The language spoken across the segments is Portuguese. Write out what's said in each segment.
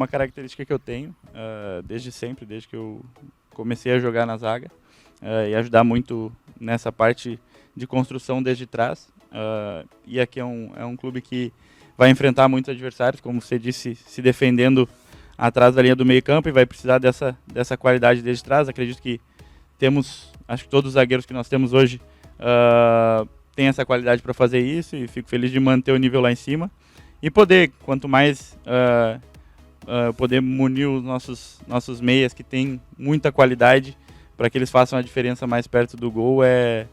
uma característica que eu tenho desde sempre, desde que eu comecei a jogar na zaga, e ajudar muito nessa parte de construção desde trás. E aqui é um clube que vai enfrentar muitos adversários, como você disse, se defendendo atrás da linha do meio campo, e vai precisar dessa qualidade desde trás. Acredito que acho que todos os zagueiros que nós temos hoje têm essa qualidade para fazer isso, e fico feliz de manter o nível lá em cima e poder, quanto mais poder munir os nossos meias que têm muita qualidade para que eles façam a diferença mais perto do gol, é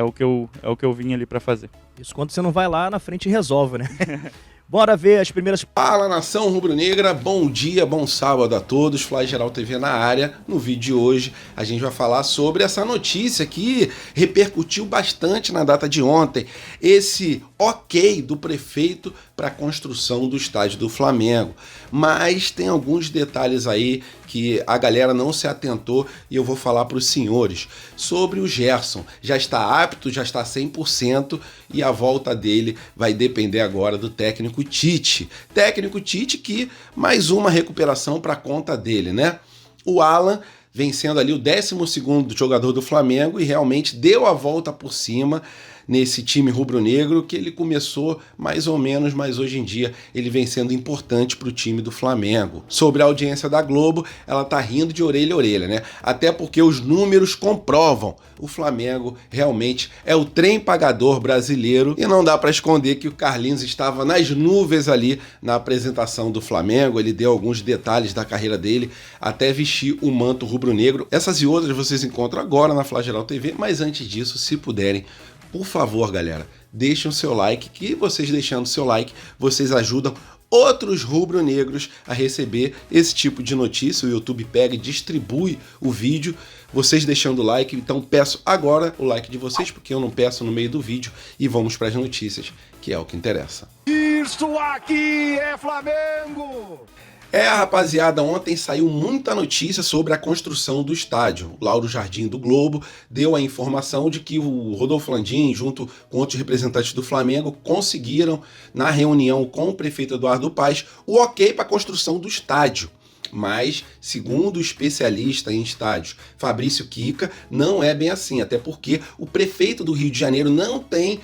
o que eu vim ali para fazer. Isso quando você não vai lá na frente e resolve, né? Bora ver as primeiras... Fala, nação rubro-negra, bom dia, bom sábado a todos, Fly Geral TV na área. No vídeo de hoje a gente vai falar sobre essa notícia que repercutiu bastante na data de ontem, esse ok do prefeito para a construção do estádio do Flamengo. Mas tem alguns detalhes aí que a galera não se atentou e eu vou falar para os senhores sobre o Gerson. Já está apto, já está 100% e a volta dele vai depender agora do técnico Tite. Técnico Tite que mais uma recuperação para conta dele, né? O Alan vem sendo ali o 12º jogador do Flamengo e realmente deu a volta por cima nesse time rubro-negro, que ele começou mais ou menos, mas hoje em dia ele vem sendo importante para o time do Flamengo. Sobre a audiência da Globo, ela tá rindo de orelha a orelha, né? Até porque os números comprovam. O Flamengo realmente é o trem pagador brasileiro e não dá para esconder que o Carlinhos estava nas nuvens ali na apresentação do Flamengo. Ele deu alguns detalhes da carreira dele até vestir o manto rubro-negro. Essas e outras vocês encontram agora na Fly Geral TV, mas antes disso, se puderem, por favor, galera, deixem o seu like, que vocês deixando o seu like, vocês ajudam outros rubro-negros a receber esse tipo de notícia. O YouTube pega e distribui o vídeo, vocês deixando o like. Então peço agora o like de vocês, porque eu não peço no meio do vídeo, e vamos para as notícias, que é o que interessa. Isso aqui é Flamengo! Rapaziada, ontem saiu muita notícia sobre a construção do estádio. O Lauro Jardim do Globo deu a informação de que o Rodolfo Landim, junto com outros representantes do Flamengo, conseguiram, na reunião com o prefeito Eduardo Paes, o ok para a construção do estádio. Mas, segundo o especialista em estádios Fabrício Kika, não é bem assim, até porque o prefeito do Rio de Janeiro não tem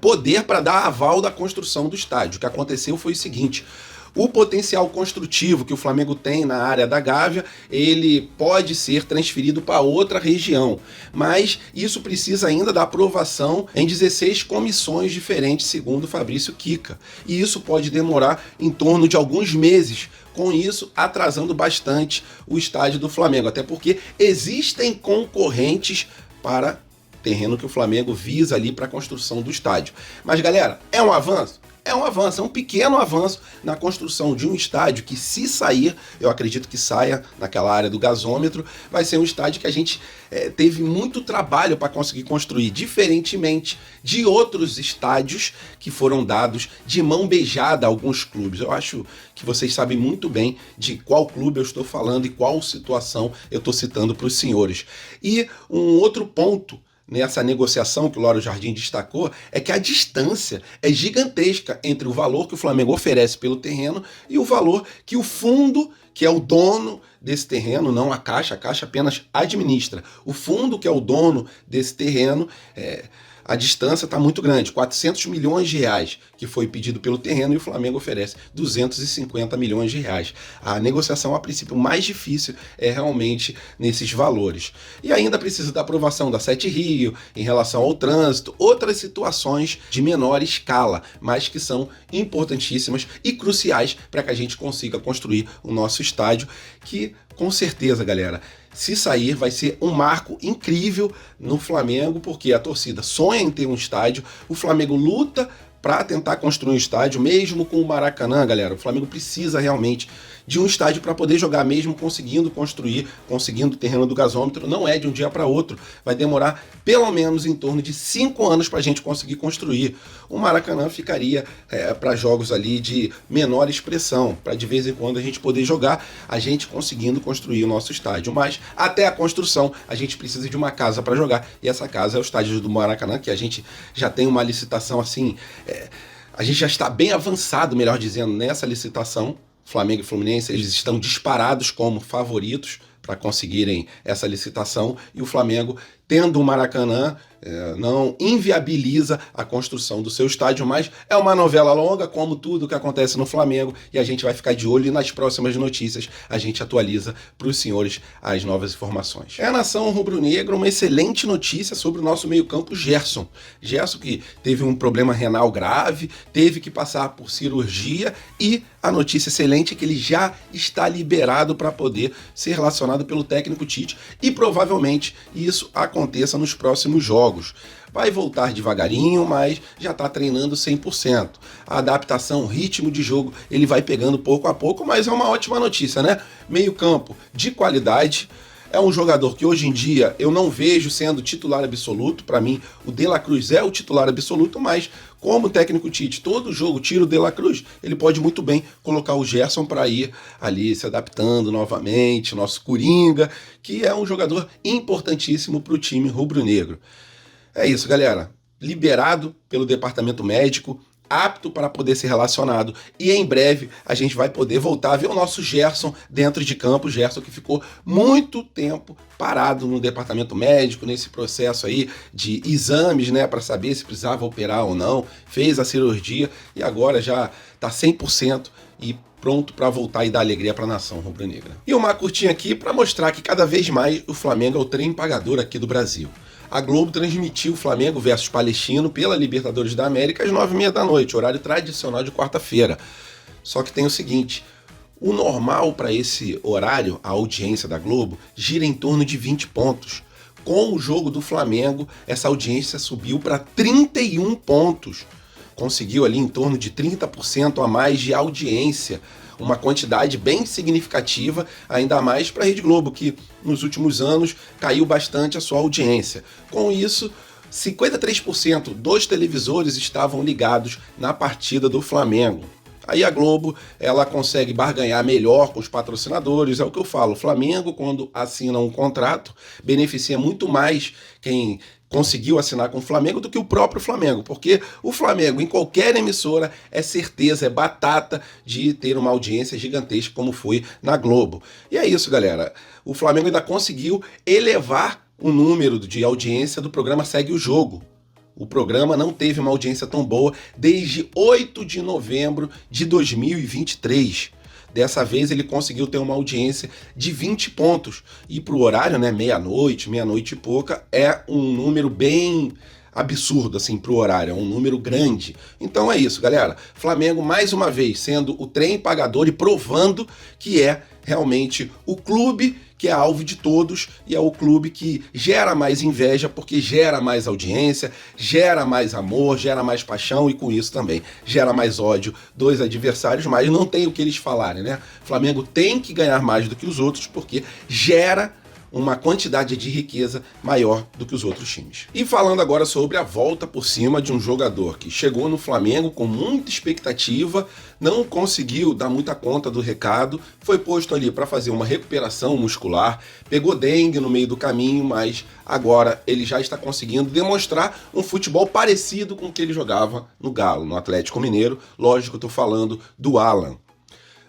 poder para dar aval da construção do estádio. O que aconteceu foi o seguinte: o potencial construtivo que o Flamengo tem na área da Gávea, ele pode ser transferido para outra região, mas isso precisa ainda da aprovação em 16 comissões diferentes, segundo Fabrício Kika. E isso pode demorar em torno de alguns meses, com isso atrasando bastante o estádio do Flamengo, até porque existem concorrentes para terreno que o Flamengo visa ali para a construção do estádio. Mas galera, é um avanço? É um avanço, é um pequeno avanço na construção de um estádio que, se sair, eu acredito que saia naquela área do gasômetro, vai ser um estádio que a gente teve muito trabalho para conseguir construir, diferentemente de outros estádios que foram dados de mão beijada a alguns clubes. Eu acho que vocês sabem muito bem de qual clube eu estou falando e qual situação eu estou citando para os senhores. E um outro ponto nessa negociação que o Lauro Jardim destacou é que a distância é gigantesca entre o valor que o Flamengo oferece pelo terreno e o valor que o fundo, que é o dono desse terreno, não a Caixa apenas administra. O fundo, que é o dono desse terreno, a distância está muito grande, 400 milhões de reais que foi pedido pelo terreno, e o Flamengo oferece 250 milhões de reais. A negociação, a princípio, mais difícil é realmente nesses valores. E ainda precisa da aprovação da Sete Rio em relação ao trânsito, outras situações de menor escala, mas que são importantíssimas e cruciais para que a gente consiga construir o nosso estádio, que, com certeza, galera, se sair, vai ser um marco incrível no Flamengo, porque a torcida sonha em ter um estádio, o Flamengo luta para tentar construir um estádio, mesmo com o Maracanã, galera. O Flamengo precisa realmente de um estádio para poder jogar, mesmo conseguindo construir, conseguindo o terreno do gasômetro. Não é de um dia para outro, vai demorar pelo menos em torno de 5 anos para a gente conseguir construir. O Maracanã ficaria para jogos ali de menor expressão, para de vez em quando a gente poder jogar, a gente conseguindo construir o nosso estádio. Mas até a construção a gente precisa de uma casa para jogar, e essa casa é o estádio do Maracanã, que a gente já tem uma licitação assim, a gente já está bem avançado, melhor dizendo, nessa licitação. Flamengo e Fluminense, eles estão disparados como favoritos para conseguirem essa licitação, e o Flamengo, tendo o Maracanã, não inviabiliza a construção do seu estádio, mas é uma novela longa, como tudo que acontece no Flamengo, e a gente vai ficar de olho, e nas próximas notícias a gente atualiza para os senhores as novas informações. É a nação rubro-negra, uma excelente notícia sobre o nosso meio-campo Gerson. Gerson, que teve um problema renal grave, teve que passar por cirurgia, e a notícia excelente é que ele já está liberado para poder ser relacionado pelo técnico Tite, e provavelmente isso aconteça nos próximos jogos. Vai voltar devagarinho, mas já está treinando 100%. A adaptação, o ritmo de jogo, ele vai pegando pouco a pouco, mas é uma ótima notícia, né? Meio campo de qualidade. É um jogador que hoje em dia eu não vejo sendo titular absoluto. Para mim, o De La Cruz é o titular absoluto, mas como o técnico Tite, todo jogo tira o De La Cruz, ele pode muito bem colocar o Gerson para ir ali se adaptando novamente, nosso Coringa, que é um jogador importantíssimo para o time rubro-negro. É isso, galera. Liberado pelo departamento médico, apto para poder ser relacionado, e em breve a gente vai poder voltar a ver o nosso Gerson dentro de campo, Gerson que ficou muito tempo parado no departamento médico, nesse processo aí de exames, né, para saber se precisava operar ou não, fez a cirurgia e agora já está 100% e pronto para voltar e dar alegria para a nação rubro-negra. E uma curtinha aqui para mostrar que cada vez mais o Flamengo é o trem pagador aqui do Brasil. A Globo transmitiu Flamengo versus Palestino pela Libertadores da América às 9h30 da noite, horário tradicional de quarta-feira. Só que tem o seguinte, o normal para esse horário, a audiência da Globo, gira em torno de 20 pontos. Com o jogo do Flamengo, essa audiência subiu para 31 pontos. Conseguiu ali em torno de 30% a mais de audiência. Uma quantidade bem significativa, ainda mais para a Rede Globo, que nos últimos anos caiu bastante a sua audiência. Com isso, 53% dos televisores estavam ligados na partida do Flamengo. Aí a Globo, ela consegue barganhar melhor com os patrocinadores, é o que eu falo, o Flamengo, quando assina um contrato, beneficia muito mais quem conseguiu assinar com o Flamengo do que o próprio Flamengo, porque o Flamengo em qualquer emissora é certeza, é batata de ter uma audiência gigantesca como foi na Globo. E é isso, galera, o Flamengo ainda conseguiu elevar o número de audiência do programa Segue o Jogo. O programa não teve uma audiência tão boa desde 8 de novembro de 2023. Dessa vez ele conseguiu ter uma audiência de 20 pontos. E para o horário, né, meia-noite e pouca, é um número bem absurdo assim para o horário, é um número grande. Então é isso, galera. Flamengo mais uma vez sendo o trem pagador e provando que é realmente o clube que é alvo de todos e é o clube que gera mais inveja porque gera mais audiência, gera mais amor, gera mais paixão e com isso também gera mais ódio dos adversários, mas não tem o que eles falarem, né? Flamengo tem que ganhar mais do que os outros porque gera uma quantidade de riqueza maior do que os outros times. E falando agora sobre a volta por cima de um jogador que chegou no Flamengo com muita expectativa, não conseguiu dar muita conta do recado, foi posto ali para fazer uma recuperação muscular, pegou dengue no meio do caminho, mas agora ele já está conseguindo demonstrar um futebol parecido com o que ele jogava no Galo, no Atlético Mineiro. Lógico, eu tô falando do Alan.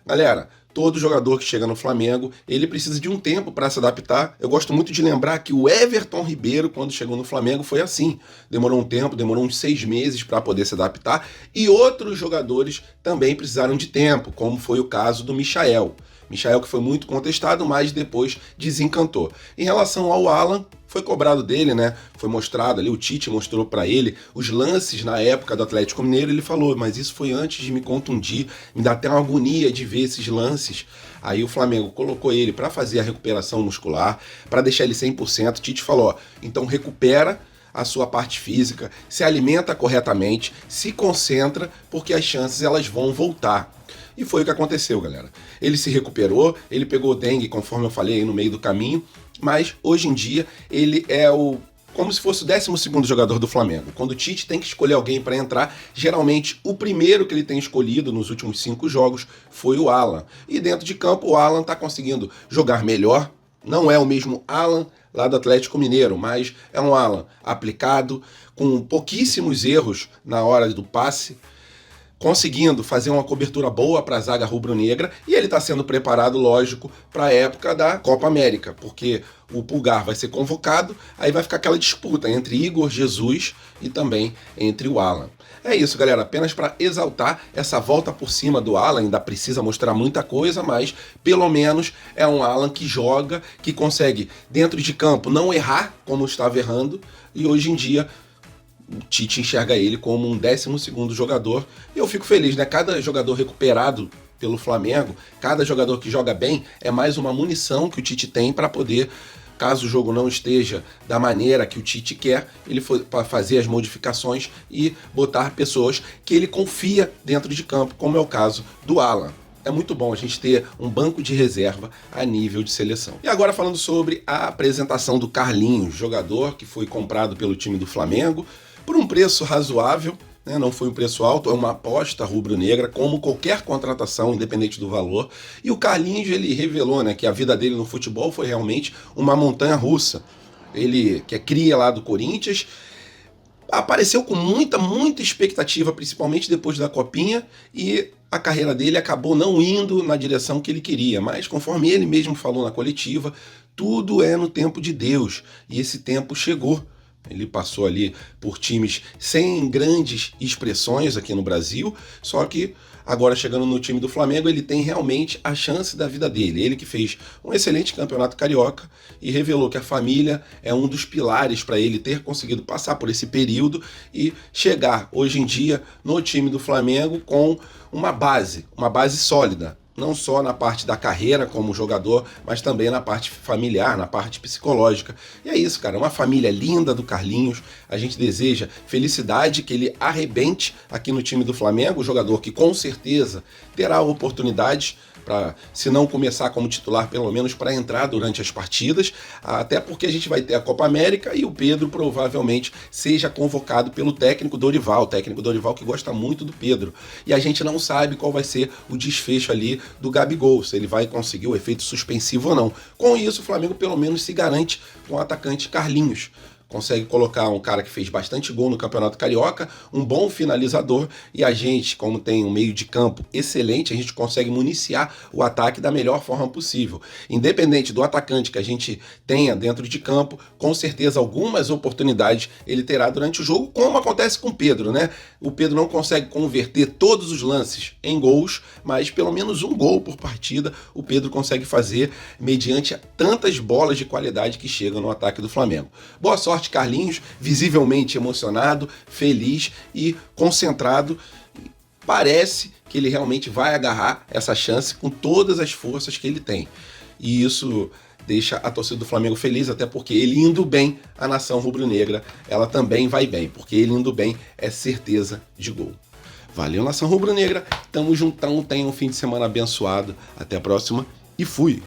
Galera, todo jogador que chega no Flamengo, ele precisa de um tempo para se adaptar. Eu gosto muito de lembrar que o Everton Ribeiro, quando chegou no Flamengo, foi assim. Demorou um tempo, demorou uns 6 meses para poder se adaptar. E outros jogadores também precisaram de tempo, como foi o caso do Michael. Michael que foi muito contestado, mas depois desencantou. Em relação ao Alan, foi cobrado dele, né? Foi mostrado ali, o Tite mostrou para ele os lances na época do Atlético Mineiro. Ele falou, mas isso foi antes de me contundir, me dá até uma agonia de ver esses lances. Aí o Flamengo colocou ele para fazer a recuperação muscular, para deixar ele 100%. O Tite falou, ó, então recupera a sua parte física, se alimenta corretamente, se concentra, porque as chances elas vão voltar. E foi o que aconteceu, galera. Ele se recuperou, ele pegou dengue, conforme eu falei, aí no meio do caminho, mas hoje em dia ele é como se fosse o 12º jogador do Flamengo. Quando o Tite tem que escolher alguém para entrar, geralmente o primeiro que ele tem escolhido nos últimos 5 jogos foi o Alan. E dentro de campo o Alan está conseguindo jogar melhor, não é o mesmo Alan lá do Atlético Mineiro, mas é um Alan aplicado, com pouquíssimos erros na hora do passe, conseguindo fazer uma cobertura boa para a zaga rubro-negra, e ele está sendo preparado, lógico, para a época da Copa América, porque o Pulgar vai ser convocado, aí vai ficar aquela disputa entre Igor Jesus e também entre o Alan. É isso, galera, apenas para exaltar essa volta por cima do Alan. Ainda precisa mostrar muita coisa, mas pelo menos é um Alan que joga, que consegue dentro de campo não errar como estava errando, e hoje em dia o Tite enxerga ele como um 12º jogador, e eu fico feliz, né? Cada jogador recuperado pelo Flamengo, cada jogador que joga bem, é mais uma munição que o Tite tem para poder, caso o jogo não esteja da maneira que o Tite quer, ele para fazer as modificações e botar pessoas que ele confia dentro de campo, como é o caso do Alan. É muito bom a gente ter um banco de reserva a nível de seleção. E agora falando sobre a apresentação do Carlinhos, jogador que foi comprado pelo time do Flamengo por um preço razoável, né? Não foi um preço alto, é uma aposta rubro-negra, como qualquer contratação, independente do valor. E o Carlinhos, ele revelou, né, que a vida dele no futebol foi realmente uma montanha-russa. Ele, que é cria lá do Corinthians, apareceu com muita expectativa, principalmente depois da Copinha, e a carreira dele acabou não indo na direção que ele queria. Mas, conforme ele mesmo falou na coletiva, tudo é no tempo de Deus, e esse tempo chegou. Ele passou ali por times sem grandes expressões aqui no Brasil, só que agora chegando no time do Flamengo, ele tem realmente a chance da vida dele. Ele que fez um excelente campeonato carioca e revelou que a família é um dos pilares para ele ter conseguido passar por esse período e chegar hoje em dia no time do Flamengo com uma base sólida. Não só na parte da carreira como jogador, mas também na parte familiar, na parte psicológica. E é isso, cara, uma família linda do Carlinhos. A gente deseja felicidade, que ele arrebente aqui no time do Flamengo, jogador que com certeza terá oportunidades para, se não começar como titular, pelo menos para entrar durante as partidas, até porque a gente vai ter a Copa América e o Pedro provavelmente seja convocado pelo técnico Dorival que gosta muito do Pedro. E a gente não sabe qual vai ser o desfecho ali do Gabigol, se ele vai conseguir o efeito suspensivo ou não. Com isso, o Flamengo pelo menos se garante com o atacante Carlinhos. Consegue colocar um cara que fez bastante gol no Campeonato Carioca, um bom finalizador, e a gente, como tem um meio de campo excelente, a gente consegue municiar o ataque da melhor forma possível. Independente do atacante que a gente tenha dentro de campo, com certeza algumas oportunidades ele terá durante o jogo, como acontece com o Pedro, né? O Pedro não consegue converter todos os lances em gols, mas pelo menos um gol por partida o Pedro consegue fazer mediante tantas bolas de qualidade que chegam no ataque do Flamengo. Boa sorte, Carlinhos, visivelmente emocionado, feliz e concentrado. Parece que ele realmente vai agarrar essa chance com todas as forças que ele tem. E isso deixa a torcida do Flamengo feliz, até porque ele indo bem, a nação rubro-negra, ela também vai bem, porque ele indo bem é certeza de gol. Valeu, nação rubro-negra, tamo juntão, tenha um fim de semana abençoado, até a próxima e fui!